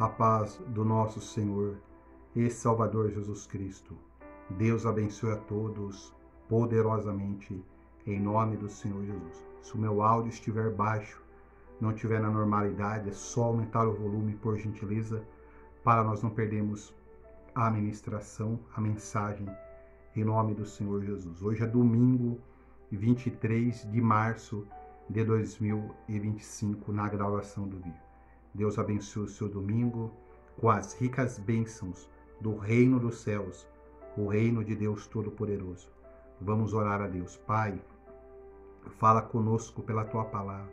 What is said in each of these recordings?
A paz do nosso Senhor e Salvador Jesus Cristo. Deus abençoe a todos poderosamente, em nome do Senhor Jesus. Se o meu áudio estiver baixo, não estiver na normalidade, é só aumentar o volume, por gentileza, para nós não perdermos a ministração, a mensagem, em nome do Senhor Jesus. Hoje é domingo, 23 de março de 2025, na gravação do vídeo. Deus abençoe o seu domingo com as ricas bênçãos do reino dos céus, o reino de Deus Todo-Poderoso. Vamos orar a Deus. Pai, fala conosco pela Tua palavra.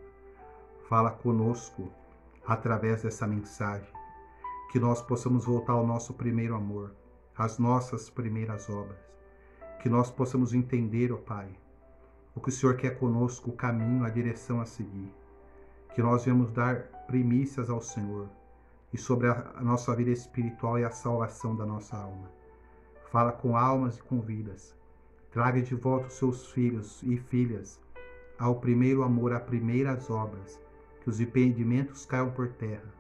Fala conosco através dessa mensagem. Que nós possamos voltar ao nosso primeiro amor, às nossas primeiras obras. Que nós possamos entender, ó Pai, o que o Senhor quer conosco, o caminho, a direção a seguir. Que nós venhamos dar primícias ao Senhor e sobre a nossa vida espiritual e a salvação da nossa alma. Fala com almas e com vidas. Traga de volta os seus filhos e filhas ao primeiro amor, a primeiras obras. Que os impedimentos caiam por terra.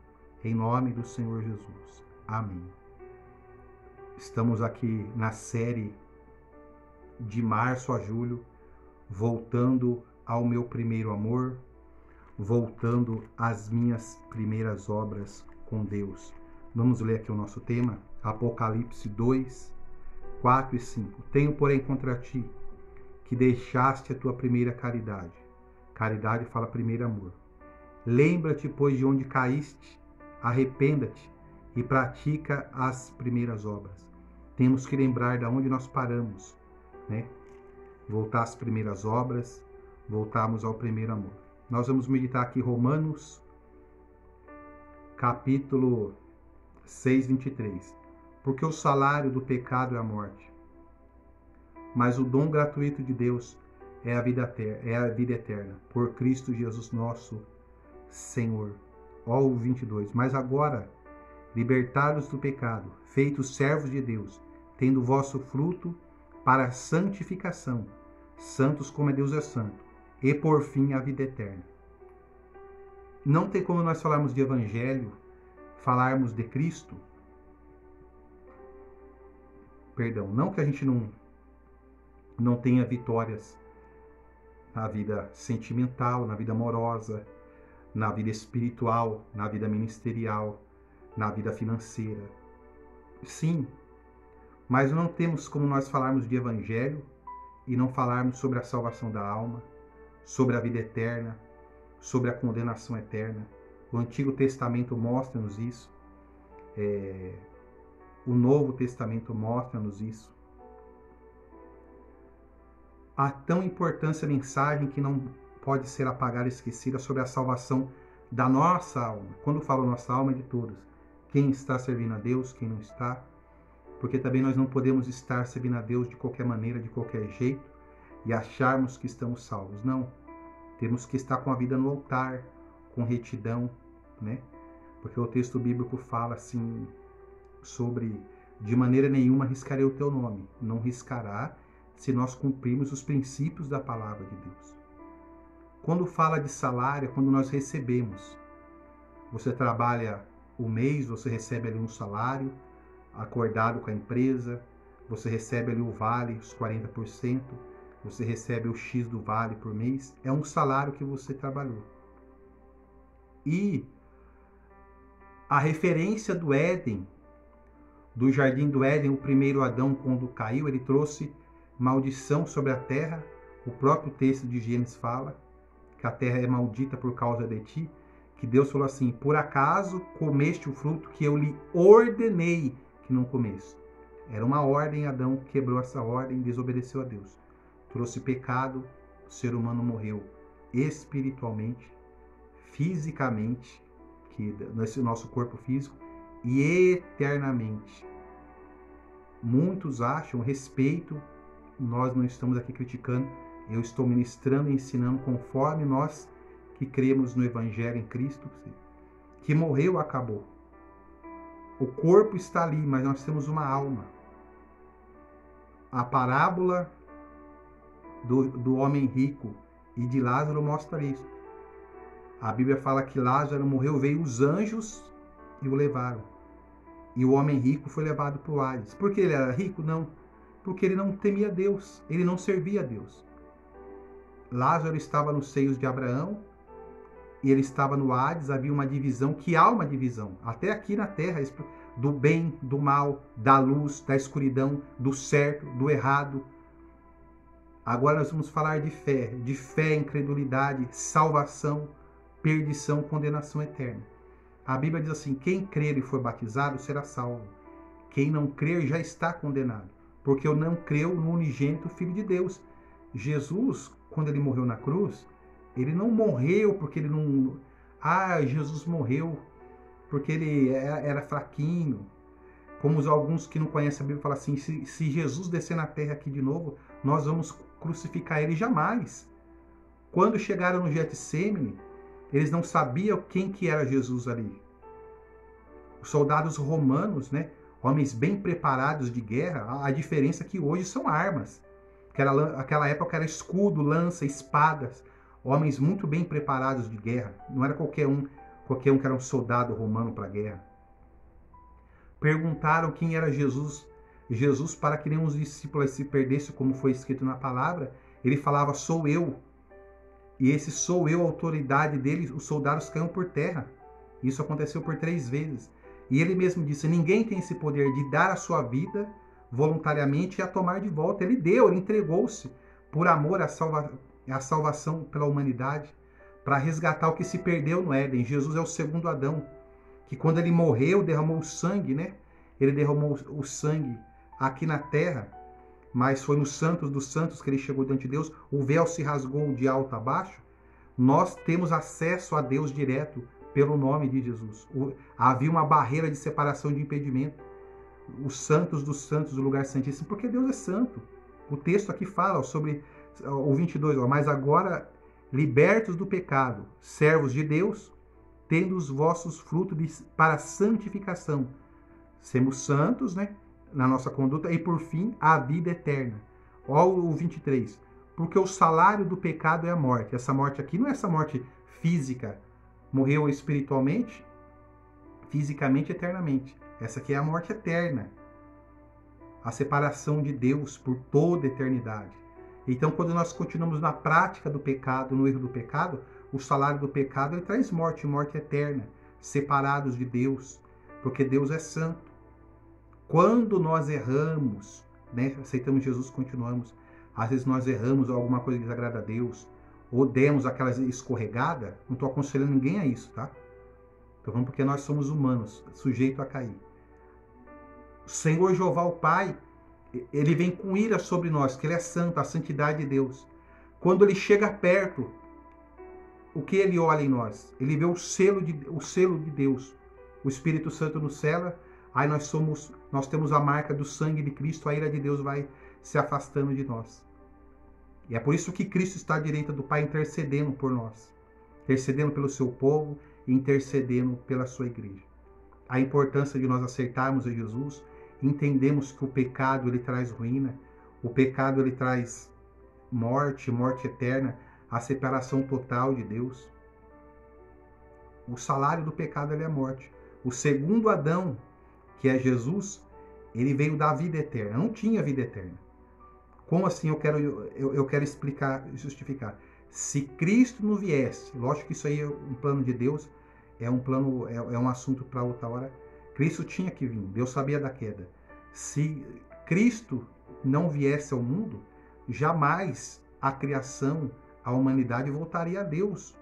Em nome do Senhor Jesus. Amém. Estamos aqui na série de março a julho, voltando ao meu primeiro amor, voltando às minhas primeiras obras com Deus. Vamos ler aqui o nosso tema, Apocalipse 2, 4 e 5. Tenho, porém, contra ti, que deixaste a tua primeira caridade. Caridade fala primeiro amor. Lembra-te, pois, de onde caíste, arrependa-te e pratica as primeiras obras. Temos que lembrar de onde nós paramos, né? Voltar às primeiras obras, voltarmos ao primeiro amor. Nós vamos meditar aqui Romanos, capítulo 6, 23. Porque o salário do pecado é a morte, mas o dom gratuito de Deus é a vida eterna, por Cristo Jesus nosso Senhor. Ó, o 22. Mas agora, libertados do pecado, feitos servos de Deus, tendo vosso fruto para a santificação, santos como Deus é santo, e por fim a vida eterna. Não tem como nós falarmos de evangelho, falarmos de Cristo, não que a gente não tenha vitórias na vida sentimental, na vida amorosa, na vida espiritual, na vida ministerial, na vida financeira. Sim, mas não temos como nós falarmos de evangelho e não falarmos sobre a salvação da alma, sobre a vida eterna, sobre a condenação eterna. O Antigo Testamento mostra-nos isso. O Novo Testamento mostra-nos isso. A tão importante mensagem que não pode ser apagada e esquecida sobre a salvação da nossa alma. Quando falo nossa alma, é de todos. Quem está servindo a Deus, quem não está. Porque também nós não podemos estar servindo a Deus de qualquer maneira, de qualquer jeito, e acharmos que estamos salvos. Não. Temos que estar com a vida no altar, com retidão, né? Porque o texto bíblico fala assim sobre: de maneira nenhuma riscarei o teu nome. Não riscará se nós cumprirmos os princípios da palavra de Deus. Quando fala de salário, é quando nós recebemos. Você trabalha o mês, você recebe ali um salário acordado com a empresa, você recebe ali o vale, os 40%, você recebe o X do vale por mês, é um salário que você trabalhou. E a referência do Éden, do jardim do Éden, o primeiro Adão, quando caiu, ele trouxe maldição sobre a terra. O próprio texto de Gênesis fala que a terra é maldita por causa de ti, que Deus falou assim: por acaso comeste o fruto que eu lhe ordenei que não comesse. Era uma ordem, Adão quebrou essa ordem, desobedeceu a Deus. Trouxe pecado, o ser humano morreu espiritualmente, fisicamente, que nesse nosso corpo físico, e eternamente. Muitos acham, respeito, nós não estamos aqui criticando, eu estou ministrando e ensinando conforme nós que cremos no Evangelho em Cristo, que morreu, acabou. O corpo está ali, mas nós temos uma alma. A parábola do homem rico e de Lázaro mostra isso. A Bíblia fala que Lázaro morreu, veio os anjos e o levaram. E o homem rico foi levado para o Hades. Por que ele era rico? Não. Porque ele não temia Deus, ele não servia a Deus. Lázaro estava nos seios de Abraão, e ele estava no Hades, havia uma divisão, que há uma divisão, até aqui na Terra, do bem, do mal, da luz, da escuridão, do certo, do errado. Agora nós vamos falar de fé, incredulidade, salvação, perdição, condenação eterna. A Bíblia diz assim, quem crer e for batizado será salvo. Quem não crer já está condenado, porque eu não creu no unigênito Filho de Deus. Jesus, quando ele morreu na cruz, ele não morreu porque ele não... Jesus morreu porque ele era fraquinho. Como alguns que não conhecem a Bíblia falam assim, se Jesus descer na terra aqui de novo, nós vamos crucificar ele. Jamais. Quando chegaram no Getsêmani, eles não sabiam quem que era Jesus ali. Os soldados romanos, né, homens bem preparados de guerra, a diferença é que hoje são armas. Aquela época era escudo, lança, espadas. Homens muito bem preparados de guerra. Não era qualquer um que era um soldado romano para a guerra. Perguntaram quem era Jesus. Jesus, para que nenhum dos discípulos se perdesse, como foi escrito na palavra, ele falava, sou eu. E esse sou eu, a autoridade dele, os soldados caíram por terra. Isso aconteceu por 3 vezes. E ele mesmo disse, ninguém tem esse poder de dar a sua vida voluntariamente e a tomar de volta. Ele deu, ele entregou-se por amor à salvação pela humanidade, para resgatar o que se perdeu no Éden. Jesus é o segundo Adão, que quando ele morreu, derramou o sangue, né? Ele derramou o sangue aqui na terra, mas foi no Santos dos Santos que ele chegou diante de Deus, o véu se rasgou de alto a baixo, nós temos acesso a Deus direto pelo nome de Jesus. Havia uma barreira de separação, de impedimento. Os Santos dos Santos, o lugar santíssimo, porque Deus é santo. O texto aqui fala sobre o 22, mas agora, libertos do pecado, servos de Deus, tendo os vossos frutos para santificação. Sermos santos, né? Na nossa conduta, e por fim, a vida eterna. Olha o 23. Porque o salário do pecado é a morte. Essa morte aqui não é essa morte física. Morreu espiritualmente, fisicamente, eternamente. Essa aqui é a morte eterna. A separação de Deus por toda a eternidade. Então, quando nós continuamos na prática do pecado, no erro do pecado, o salário do pecado ele traz morte, morte eterna. Separados de Deus, porque Deus é santo. Quando nós erramos, né, aceitamos Jesus, continuamos. Às vezes nós erramos alguma coisa que desagrada a Deus, ou demos aquela escorregada. Não estou aconselhando ninguém a isso, tá? Então vamos porque nós somos humanos, sujeitos a cair. O Senhor Jeová, o Pai, ele vem com ira sobre nós, que ele é santo, a santidade de Deus. Quando ele chega perto, o que ele olha em nós? Ele vê o selo de Deus. O Espírito Santo nos sela. Aí nós temos a marca do sangue de Cristo, a ira de Deus vai se afastando de nós. E é por isso que Cristo está à direita do Pai intercedendo por nós. Intercedendo pelo seu povo e intercedendo pela sua igreja. A importância de nós aceitarmos a Jesus, entendemos que o pecado ele traz ruína, o pecado ele traz morte, morte eterna, a separação total de Deus. O salário do pecado ele é a morte. O segundo Adão, que é Jesus, ele veio dar vida eterna. Não tinha vida eterna. Como assim? Eu quero explicar, justificar. Se Cristo não viesse, lógico que isso aí é um plano de Deus, é um assunto para outra hora. Cristo tinha que vir. Deus sabia da queda. Se Cristo não viesse ao mundo, jamais a criação, a humanidade voltaria a Deus,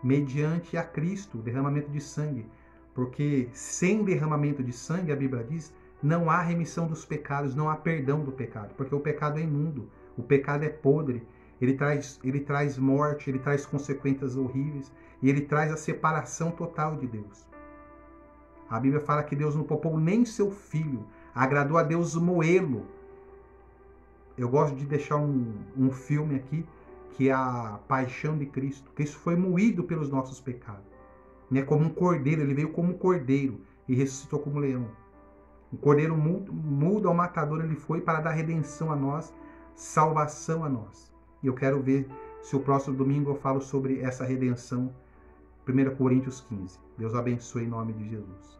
mediante a Cristo, derramamento de sangue. Porque sem derramamento de sangue, a Bíblia diz, não há remissão dos pecados, não há perdão do pecado. Porque o pecado é imundo, o pecado é podre, ele traz morte, ele traz consequências horríveis, e ele traz a separação total de Deus. A Bíblia fala que Deus não poupou nem seu filho, agradou a Deus moê-lo. Eu gosto de deixar um filme aqui, que é a Paixão de Cristo. Cristo foi moído pelos nossos pecados. Né? Como um cordeiro, ele veio como um cordeiro e ressuscitou como leão. Um cordeiro mudo ao matador ele foi para dar redenção a nós, salvação a nós. E eu quero ver se o próximo domingo eu falo sobre essa redenção 1 Coríntios 15. Deus abençoe em nome de Jesus.